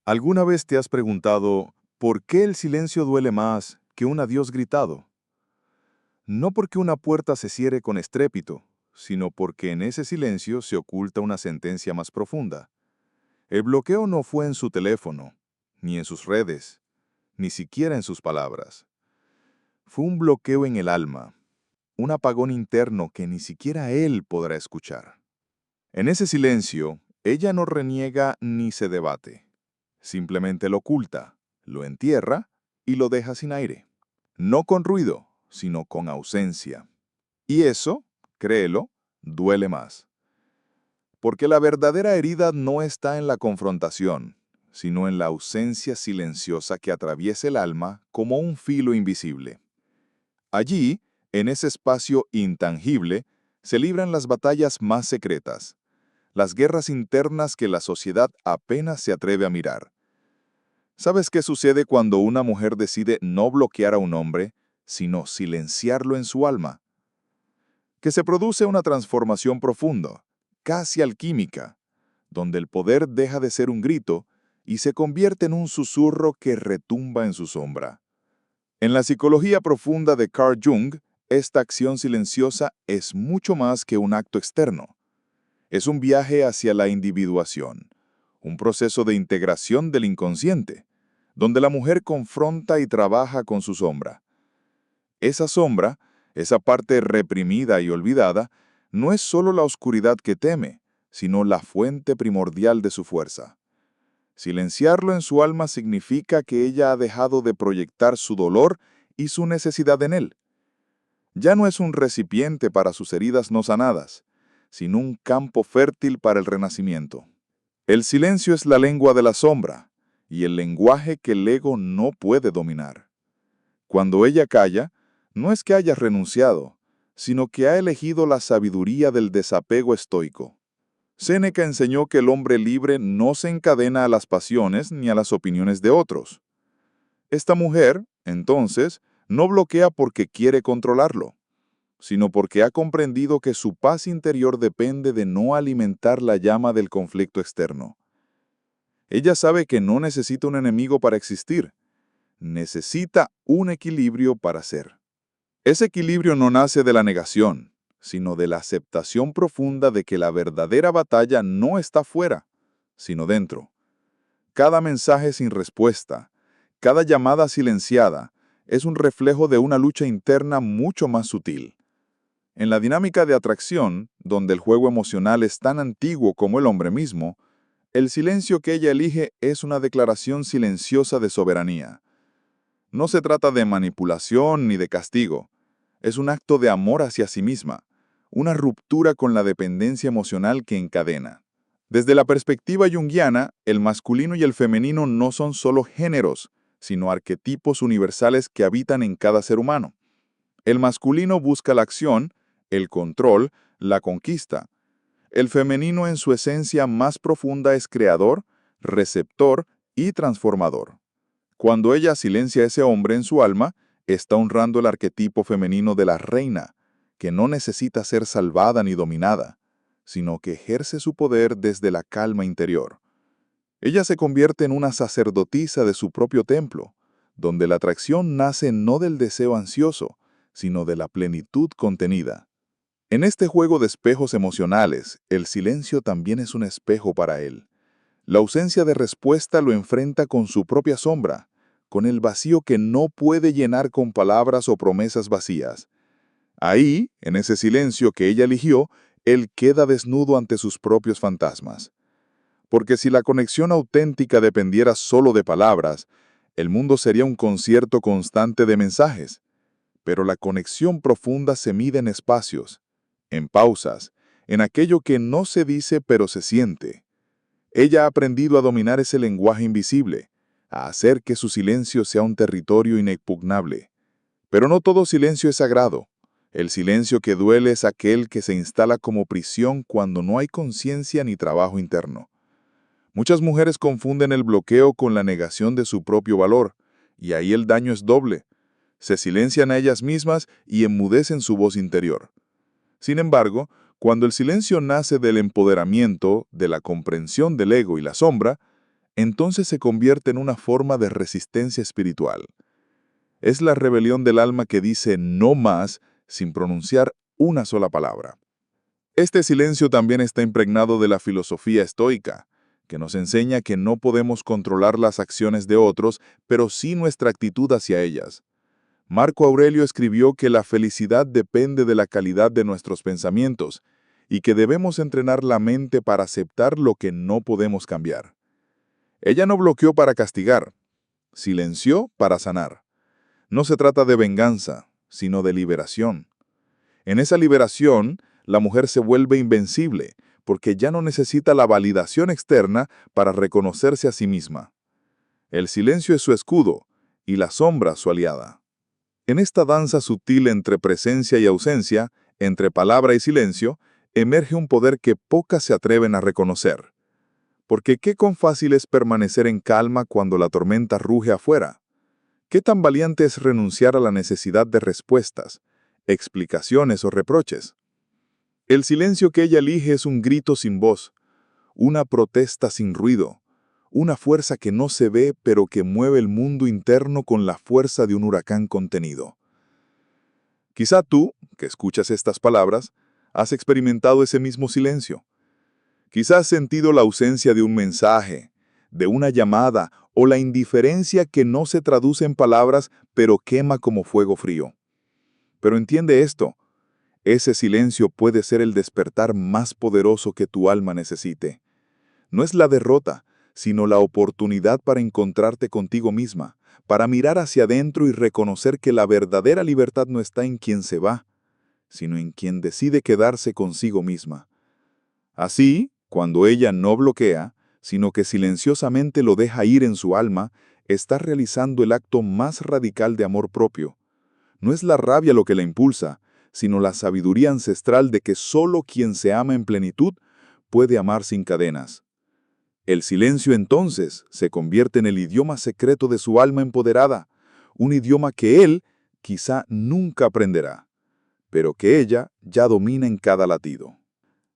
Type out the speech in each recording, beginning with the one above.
¿Alguna vez te has preguntado por qué el silencio duele más que un adiós gritado? No porque una puerta se cierre con estrépito, sino porque en ese silencio se oculta una sentencia más profunda. El bloqueo no fue en su teléfono, ni en sus redes, ni siquiera en sus palabras. Fue un bloqueo en el alma, un apagón interno que ni siquiera él podrá escuchar. En ese silencio, ella no reniega ni se debate. Simplemente lo oculta, lo entierra y lo deja sin aire. No con ruido, sino con ausencia. Y eso, créelo, duele más. Porque la verdadera herida no está en la confrontación, sino en la ausencia silenciosa que atraviesa el alma como un filo invisible. Allí, en ese espacio intangible, se libran las batallas más secretas, las guerras internas que la sociedad apenas se atreve a mirar. ¿Sabes qué sucede cuando una mujer decide no bloquear a un hombre, sino silenciarlo en su alma? Que se produce una transformación profunda, casi alquímica, donde el poder deja de ser un grito y se convierte en un susurro que retumba en su sombra. En la psicología profunda de Carl Jung, esta acción silenciosa es mucho más que un acto externo. Es un viaje hacia la individuación, un proceso de integración del inconsciente, donde la mujer confronta y trabaja con su sombra. Esa sombra, esa parte reprimida y olvidada, no es solo la oscuridad que teme, sino la fuente primordial de su fuerza. Silenciarlo en su alma significa que ella ha dejado de proyectar su dolor y su necesidad en él. Ya no es un recipiente para sus heridas no sanadas, sino un campo fértil para el renacimiento. El silencio es la lengua de la sombra, y el lenguaje que el ego no puede dominar. Cuando ella calla, no es que haya renunciado, sino que ha elegido la sabiduría del desapego estoico. Séneca enseñó que el hombre libre no se encadena a las pasiones ni a las opiniones de otros. Esta mujer, entonces, no bloquea porque quiere controlarlo, sino porque ha comprendido que su paz interior depende de no alimentar la llama del conflicto externo. Ella sabe que no necesita un enemigo para existir, necesita un equilibrio para ser. Ese equilibrio no nace de la negación, sino de la aceptación profunda de que la verdadera batalla no está fuera, sino dentro. Cada mensaje sin respuesta, cada llamada silenciada, es un reflejo de una lucha interna mucho más sutil. En la dinámica de atracción, donde el juego emocional es tan antiguo como el hombre mismo, el silencio que ella elige es una declaración silenciosa de soberanía. No se trata de manipulación ni de castigo. Es un acto de amor hacia sí misma, una ruptura con la dependencia emocional que encadena. Desde la perspectiva junguiana, el masculino y el femenino no son solo géneros, sino arquetipos universales que habitan en cada ser humano. El masculino busca la acción, el control, la conquista. El femenino en su esencia más profunda es creador, receptor y transformador. Cuando ella silencia a ese hombre en su alma, está honrando el arquetipo femenino de la reina, que no necesita ser salvada ni dominada, sino que ejerce su poder desde la calma interior. Ella se convierte en una sacerdotisa de su propio templo, donde la atracción nace no del deseo ansioso, sino de la plenitud contenida. En este juego de espejos emocionales, el silencio también es un espejo para él. La ausencia de respuesta lo enfrenta con su propia sombra, con el vacío que no puede llenar con palabras o promesas vacías. Ahí, en ese silencio que ella eligió, él queda desnudo ante sus propios fantasmas. Porque si la conexión auténtica dependiera solo de palabras, el mundo sería un concierto constante de mensajes. Pero la conexión profunda se mide en espacios, en pausas, en aquello que no se dice pero se siente. Ella ha aprendido a dominar ese lenguaje invisible, a hacer que su silencio sea un territorio inexpugnable. Pero no todo silencio es sagrado. El silencio que duele es aquel que se instala como prisión cuando no hay conciencia ni trabajo interno. Muchas mujeres confunden el bloqueo con la negación de su propio valor, y ahí el daño es doble. Se silencian a ellas mismas y enmudecen su voz interior. Sin embargo, cuando el silencio nace del empoderamiento, de la comprensión del ego y la sombra, entonces se convierte en una forma de resistencia espiritual. Es la rebelión del alma que dice no más sin pronunciar una sola palabra. Este silencio también está impregnado de la filosofía estoica, que nos enseña que no podemos controlar las acciones de otros, pero sí nuestra actitud hacia ellas. Marco Aurelio escribió que la felicidad depende de la calidad de nuestros pensamientos y que debemos entrenar la mente para aceptar lo que no podemos cambiar. Ella no bloqueó para castigar, silenció para sanar. No se trata de venganza, sino de liberación. En esa liberación, la mujer se vuelve invencible, porque ya no necesita la validación externa para reconocerse a sí misma. El silencio es su escudo y la sombra su aliada. En esta danza sutil entre presencia y ausencia, entre palabra y silencio, emerge un poder que pocas se atreven a reconocer. Porque qué con fácil es permanecer en calma cuando la tormenta ruge afuera. Qué tan valiente es renunciar a la necesidad de respuestas, explicaciones o reproches. El silencio que ella elige es un grito sin voz, una protesta sin ruido, una fuerza que no se ve pero que mueve el mundo interno con la fuerza de un huracán contenido. Quizá tú, que escuchas estas palabras, has experimentado ese mismo silencio. Quizá has sentido la ausencia de un mensaje, de una llamada o la indiferencia que no se traduce en palabras pero quema como fuego frío. Pero entiende esto, ese silencio puede ser el despertar más poderoso que tu alma necesite. No es la derrota, sino la oportunidad para encontrarte contigo misma, para mirar hacia adentro y reconocer que la verdadera libertad no está en quien se va, sino en quien decide quedarse consigo misma. Así, cuando ella no bloquea, sino que silenciosamente lo deja ir en su alma, está realizando el acto más radical de amor propio. No es la rabia lo que la impulsa, sino la sabiduría ancestral de que solo quien se ama en plenitud puede amar sin cadenas. El silencio entonces se convierte en el idioma secreto de su alma empoderada, un idioma que él quizá nunca aprenderá, pero que ella ya domina en cada latido.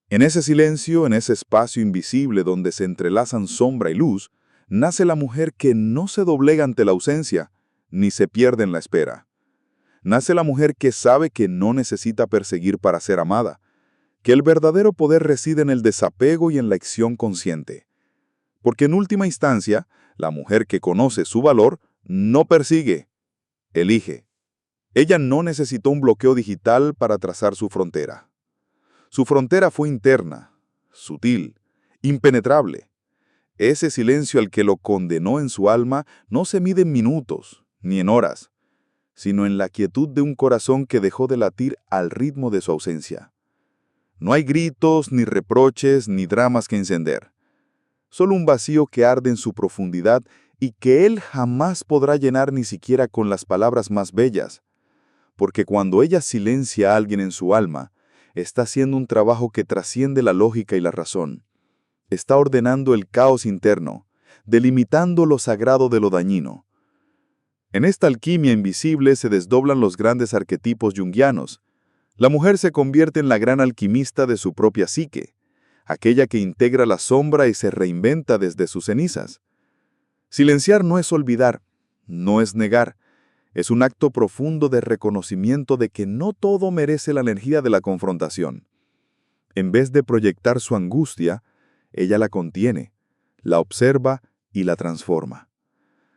En ese silencio, en ese espacio invisible donde se entrelazan sombra y luz, nace la mujer que no se doblega ante la ausencia, ni se pierde en la espera. Nace la mujer que sabe que no necesita perseguir para ser amada, que el verdadero poder reside en el desapego y en la acción consciente. Porque en última instancia, la mujer que conoce su valor no persigue, elige. Ella no necesitó un bloqueo digital para trazar su frontera. Su frontera fue interna, sutil, impenetrable. Ese silencio al que lo condenó en su alma no se mide en minutos, ni en horas, sino en la quietud de un corazón que dejó de latir al ritmo de su ausencia. No hay gritos, ni reproches, ni dramas que encender. Solo un vacío que arde en su profundidad y que él jamás podrá llenar ni siquiera con las palabras más bellas. Porque cuando ella silencia a alguien en su alma, está haciendo un trabajo que trasciende la lógica y la razón. Está ordenando el caos interno, delimitando lo sagrado de lo dañino. En esta alquimia invisible se desdoblan los grandes arquetipos junguianos. La mujer se convierte en la gran alquimista de su propia psique, aquella que integra la sombra y se reinventa desde sus cenizas. Silenciar no es olvidar, no es negar, es un acto profundo de reconocimiento de que no todo merece la energía de la confrontación. En vez de proyectar su angustia, ella la contiene, la observa y la transforma.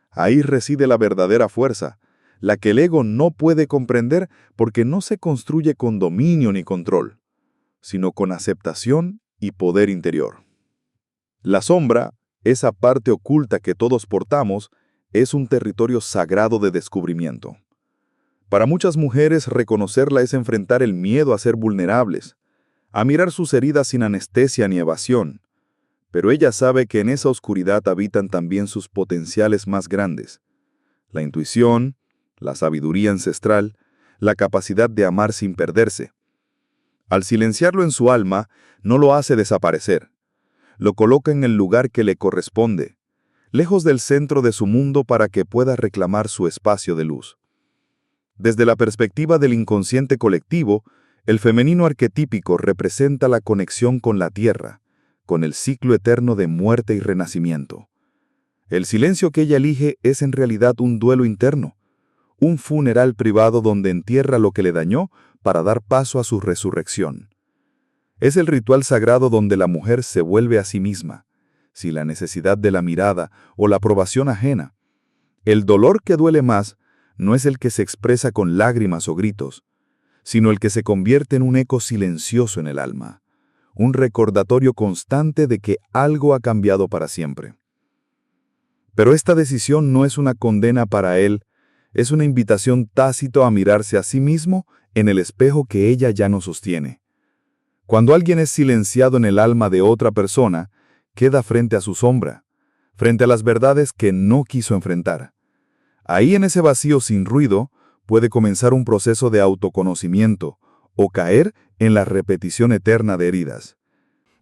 Ahí reside la verdadera fuerza, la que el ego no puede comprender porque no se construye con dominio ni control, sino con aceptación y poder interior. La sombra, esa parte oculta que todos portamos, es un territorio sagrado de descubrimiento. Para muchas mujeres, reconocerla es enfrentar el miedo a ser vulnerables, a mirar sus heridas sin anestesia ni evasión. Pero ella sabe que en esa oscuridad habitan también sus potenciales más grandes: la intuición, la sabiduría ancestral, la capacidad de amar sin perderse. Al silenciarlo en su alma, no lo hace desaparecer. Lo coloca en el lugar que le corresponde, lejos del centro de su mundo para que pueda reclamar su espacio de luz. Desde la perspectiva del inconsciente colectivo, el femenino arquetípico representa la conexión con la tierra, con el ciclo eterno de muerte y renacimiento. El silencio que ella elige es en realidad un duelo interno, un funeral privado donde entierra lo que le dañó para dar paso a su resurrección. Es el ritual sagrado donde la mujer se vuelve a sí misma, sin la necesidad de la mirada o la aprobación ajena. El dolor que duele más no es el que se expresa con lágrimas o gritos, sino el que se convierte en un eco silencioso en el alma, un recordatorio constante de que algo ha cambiado para siempre. Pero esta decisión no es una condena para él, es una invitación tácita a mirarse a sí mismo en el espejo que ella ya no sostiene. Cuando alguien es silenciado en el alma de otra persona, queda frente a su sombra, frente a las verdades que no quiso enfrentar. Ahí en ese vacío sin ruido puede comenzar un proceso de autoconocimiento o caer en la repetición eterna de heridas.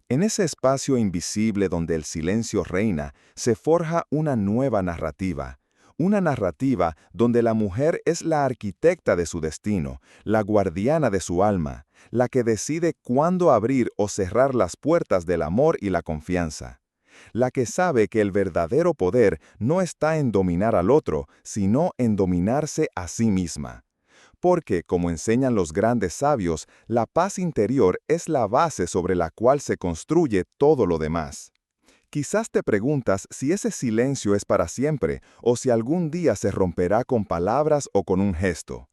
En ese espacio invisible donde el silencio reina, se forja una nueva narrativa. Una narrativa donde la mujer es la arquitecta de su destino, la guardiana de su alma, la que decide cuándo abrir o cerrar las puertas del amor y la confianza. La que sabe que el verdadero poder no está en dominar al otro, sino en dominarse a sí misma. Porque, como enseñan los grandes sabios, la paz interior es la base sobre la cual se construye todo lo demás. Quizás te preguntas si ese silencio es para siempre o si algún día se romperá con palabras o con un gesto.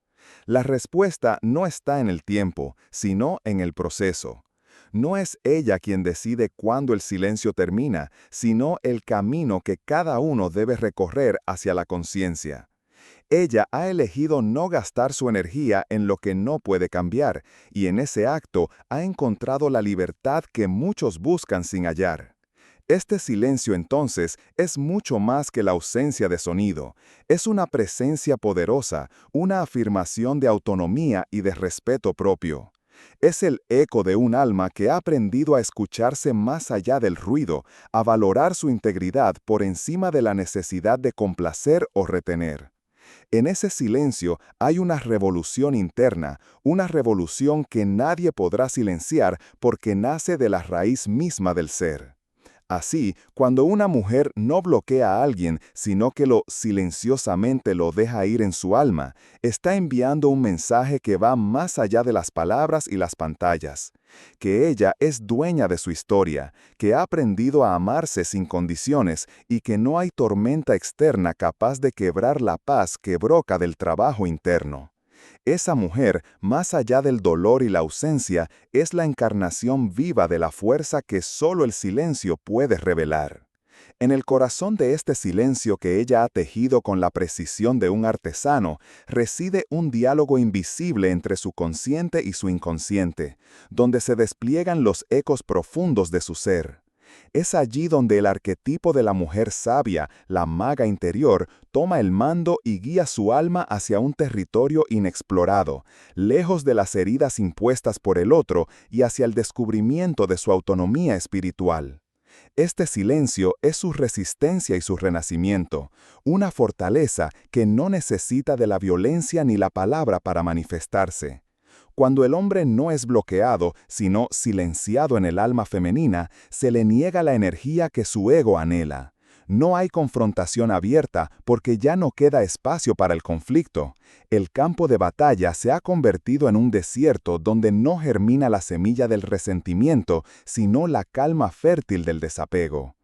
La respuesta no está en el tiempo, sino en el proceso. No es ella quien decide cuándo el silencio termina, sino el camino que cada uno debe recorrer hacia la conciencia. Ella ha elegido no gastar su energía en lo que no puede cambiar, y en ese acto ha encontrado la libertad que muchos buscan sin hallar. Este silencio entonces es mucho más que la ausencia de sonido. Es una presencia poderosa, una afirmación de autonomía y de respeto propio. Es el eco de un alma que ha aprendido a escucharse más allá del ruido, a valorar su integridad por encima de la necesidad de complacer o retener. En ese silencio hay una revolución interna, una revolución que nadie podrá silenciar porque nace de la raíz misma del ser. Así, cuando una mujer no bloquea a alguien, sino que silenciosamente lo deja ir en su alma, está enviando un mensaje que va más allá de las palabras y las pantallas. Que ella es dueña de su historia, que ha aprendido a amarse sin condiciones y que no hay tormenta externa capaz de quebrar la paz que broca del trabajo interno. Esa mujer, más allá del dolor y la ausencia, es la encarnación viva de la fuerza que solo el silencio puede revelar. En el corazón de este silencio que ella ha tejido con la precisión de un artesano, reside un diálogo invisible entre su consciente y su inconsciente, donde se despliegan los ecos profundos de su ser. Es allí donde el arquetipo de la mujer sabia, la maga interior, toma el mando y guía su alma hacia un territorio inexplorado, lejos de las heridas impuestas por el otro y hacia el descubrimiento de su autonomía espiritual. Este silencio es su resistencia y su renacimiento, una fortaleza que no necesita de la violencia ni la palabra para manifestarse. Cuando el hombre no es bloqueado, sino silenciado en el alma femenina, se le niega la energía que su ego anhela. No hay confrontación abierta porque ya no queda espacio para el conflicto. El campo de batalla se ha convertido en un desierto donde no germina la semilla del resentimiento, sino la calma fértil del desapego.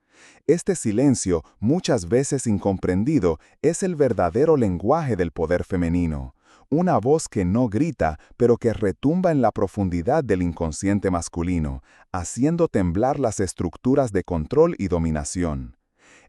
Este silencio, muchas veces incomprendido, es el verdadero lenguaje del poder femenino. Una voz que no grita, pero que retumba en la profundidad del inconsciente masculino, haciendo temblar las estructuras de control y dominación.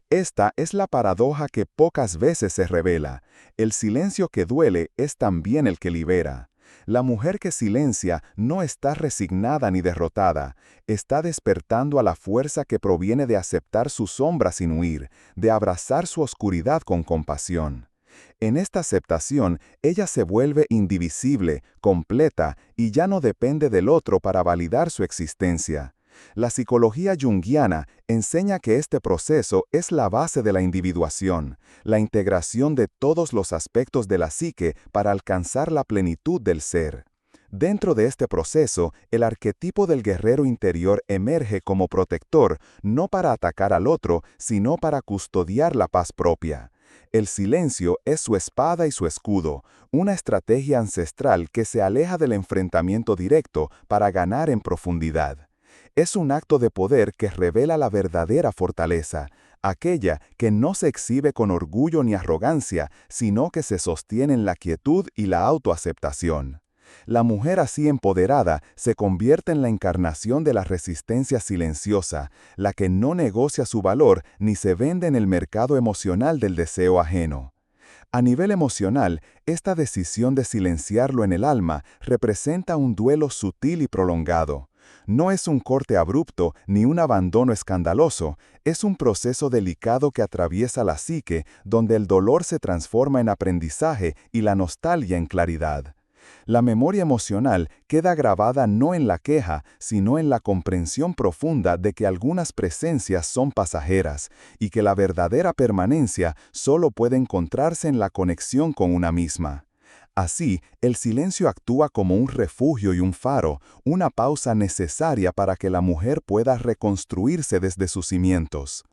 Esta es la paradoja que pocas veces se revela. El silencio que duele es también el que libera. La mujer que silencia no está resignada ni derrotada, está despertando a la fuerza que proviene de aceptar su sombra sin huir, de abrazar su oscuridad con compasión. En esta aceptación, ella se vuelve indivisible, completa y ya no depende del otro para validar su existencia. La psicología junguiana enseña que este proceso es la base de la individuación, la integración de todos los aspectos de la psique para alcanzar la plenitud del ser. Dentro de este proceso, el arquetipo del guerrero interior emerge como protector, no para atacar al otro, sino para custodiar la paz propia. El silencio es su espada y su escudo, una estrategia ancestral que se aleja del enfrentamiento directo para ganar en profundidad. Es un acto de poder que revela la verdadera fortaleza, aquella que no se exhibe con orgullo ni arrogancia, sino que se sostiene en la quietud y la autoaceptación. La mujer así empoderada se convierte en la encarnación de la resistencia silenciosa, la que no negocia su valor ni se vende en el mercado emocional del deseo ajeno. A nivel emocional, esta decisión de silenciarlo en el alma representa un duelo sutil y prolongado. No es un corte abrupto ni un abandono escandaloso, es un proceso delicado que atraviesa la psique, donde el dolor se transforma en aprendizaje y la nostalgia en claridad. La memoria emocional queda grabada no en la queja, sino en la comprensión profunda de que algunas presencias son pasajeras y que la verdadera permanencia solo puede encontrarse en la conexión con una misma. Así, el silencio actúa como un refugio y un faro, una pausa necesaria para que la mujer pueda reconstruirse desde sus cimientos.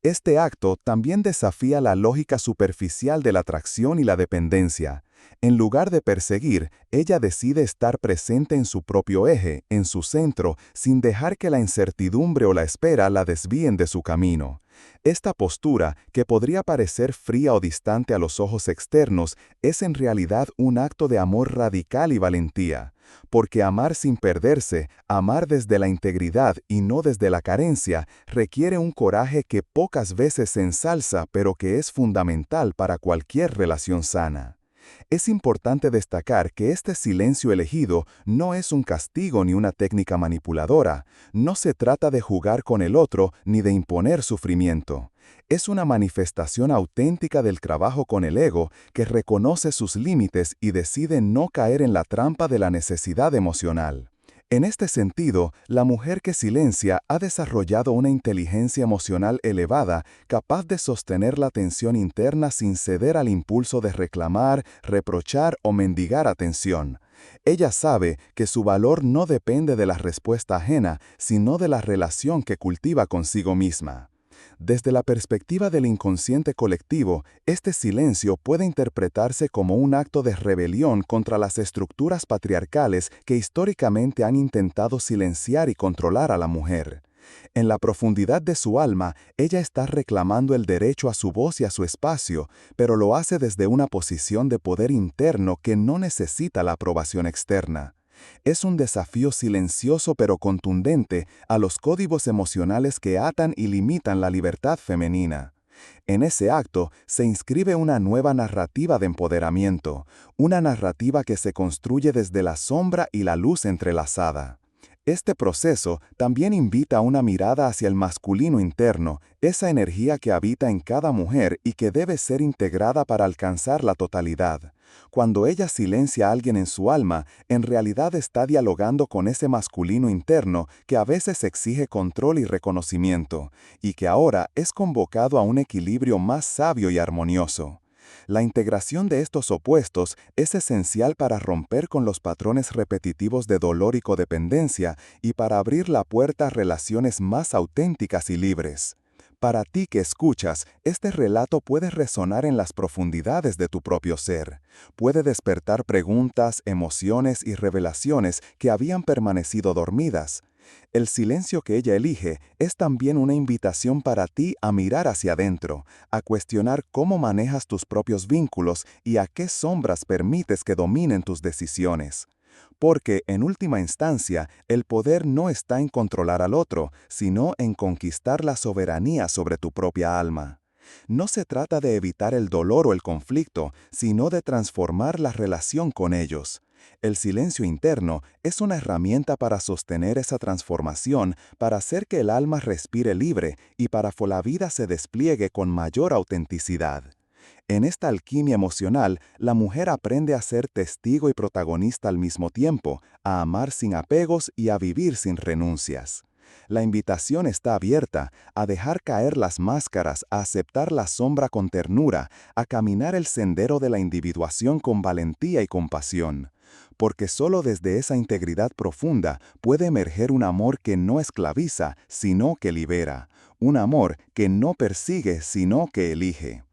Este acto también desafía la lógica superficial de la atracción y la dependencia. En lugar de perseguir, ella decide estar presente en su propio eje, en su centro, sin dejar que la incertidumbre o la espera la desvíen de su camino. Esta postura, que podría parecer fría o distante a los ojos externos, es en realidad un acto de amor radical y valentía. Porque amar sin perderse, amar desde la integridad y no desde la carencia, requiere un coraje que pocas veces se ensalza, pero que es fundamental para cualquier relación sana. Es importante destacar que este silencio elegido no es un castigo ni una técnica manipuladora. No se trata de jugar con el otro ni de imponer sufrimiento. Es una manifestación auténtica del trabajo con el ego que reconoce sus límites y decide no caer en la trampa de la necesidad emocional. En este sentido, la mujer que silencia ha desarrollado una inteligencia emocional elevada, capaz de sostener la tensión interna sin ceder al impulso de reclamar, reprochar o mendigar atención. Ella sabe que su valor no depende de la respuesta ajena, sino de la relación que cultiva consigo misma. Desde la perspectiva del inconsciente colectivo, este silencio puede interpretarse como un acto de rebelión contra las estructuras patriarcales que históricamente han intentado silenciar y controlar a la mujer. En la profundidad de su alma, ella está reclamando el derecho a su voz y a su espacio, pero lo hace desde una posición de poder interno que no necesita la aprobación externa. Es un desafío silencioso pero contundente a los códigos emocionales que atan y limitan la libertad femenina. En ese acto se inscribe una nueva narrativa de empoderamiento, una narrativa que se construye desde la sombra y la luz entrelazada. Este proceso también invita a una mirada hacia el masculino interno, esa energía que habita en cada mujer y que debe ser integrada para alcanzar la totalidad. Cuando ella silencia a alguien en su alma, en realidad está dialogando con ese masculino interno que a veces exige control y reconocimiento, y que ahora es convocado a un equilibrio más sabio y armonioso. La integración de estos opuestos es esencial para romper con los patrones repetitivos de dolor y codependencia y para abrir la puerta a relaciones más auténticas y libres. Para ti que escuchas, este relato puede resonar en las profundidades de tu propio ser. Puede despertar preguntas, emociones y revelaciones que habían permanecido dormidas. El silencio que ella elige es también una invitación para ti a mirar hacia adentro, a cuestionar cómo manejas tus propios vínculos y a qué sombras permites que dominen tus decisiones. Porque, en última instancia, el poder no está en controlar al otro, sino en conquistar la soberanía sobre tu propia alma. No se trata de evitar el dolor o el conflicto, sino de transformar la relación con ellos. El silencio interno es una herramienta para sostener esa transformación, para hacer que el alma respire libre y para que la vida se despliegue con mayor autenticidad. En esta alquimia emocional, la mujer aprende a ser testigo y protagonista al mismo tiempo, a amar sin apegos y a vivir sin renuncias. La invitación está abierta a dejar caer las máscaras, a aceptar la sombra con ternura, a caminar el sendero de la individuación con valentía y compasión. porque solo desde esa integridad profunda puede emerger un amor que no esclaviza, sino que libera, un amor que no persigue, sino que elige.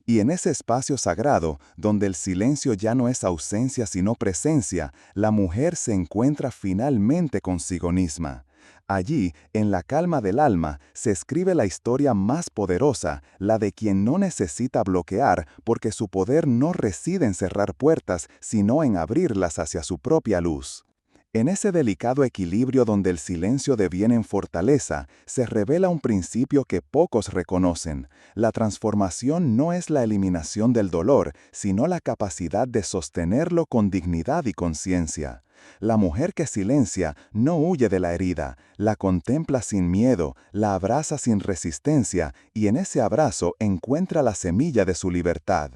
Y en ese espacio sagrado, donde el silencio ya no es ausencia sino presencia, la mujer se encuentra finalmente consigo misma. Allí, en la calma del alma, se escribe la historia más poderosa, la de quien no necesita bloquear porque su poder no reside en cerrar puertas, sino en abrirlas hacia su propia luz. En ese delicado equilibrio donde el silencio deviene en fortaleza, se revela un principio que pocos reconocen. La transformación no es la eliminación del dolor, sino la capacidad de sostenerlo con dignidad y conciencia. La mujer que silencia no huye de la herida, la contempla sin miedo, la abraza sin resistencia y en ese abrazo encuentra la semilla de su libertad.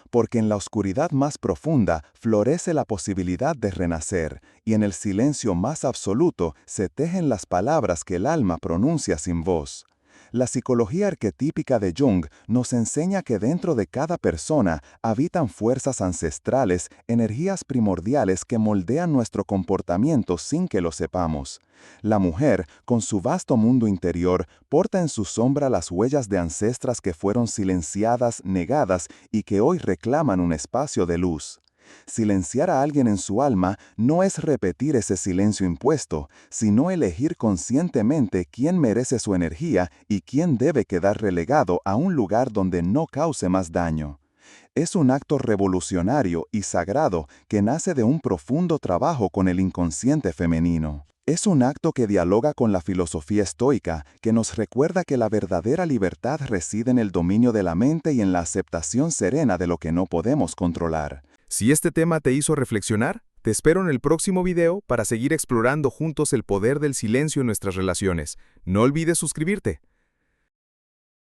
Porque en la oscuridad más profunda florece la posibilidad de renacer, y en el silencio más absoluto se tejen las palabras que el alma pronuncia sin voz. La psicología arquetípica de Jung nos enseña que dentro de cada persona habitan fuerzas ancestrales, energías primordiales que moldean nuestro comportamiento sin que lo sepamos. La mujer, con su vasto mundo interior, porta en su sombra las huellas de ancestras que fueron silenciadas, negadas y que hoy reclaman un espacio de luz. Silenciar a alguien en su alma no es repetir ese silencio impuesto, sino elegir conscientemente quién merece su energía y quién debe quedar relegado a un lugar donde no cause más daño. Es un acto revolucionario y sagrado que nace de un profundo trabajo con el inconsciente femenino. Es un acto que dialoga con la filosofía estoica, que nos recuerda que la verdadera libertad reside en el dominio de la mente y en la aceptación serena de lo que no podemos controlar. Si este tema te hizo reflexionar, te espero en el próximo video para seguir explorando juntos el poder del silencio en nuestras relaciones. No olvides suscribirte.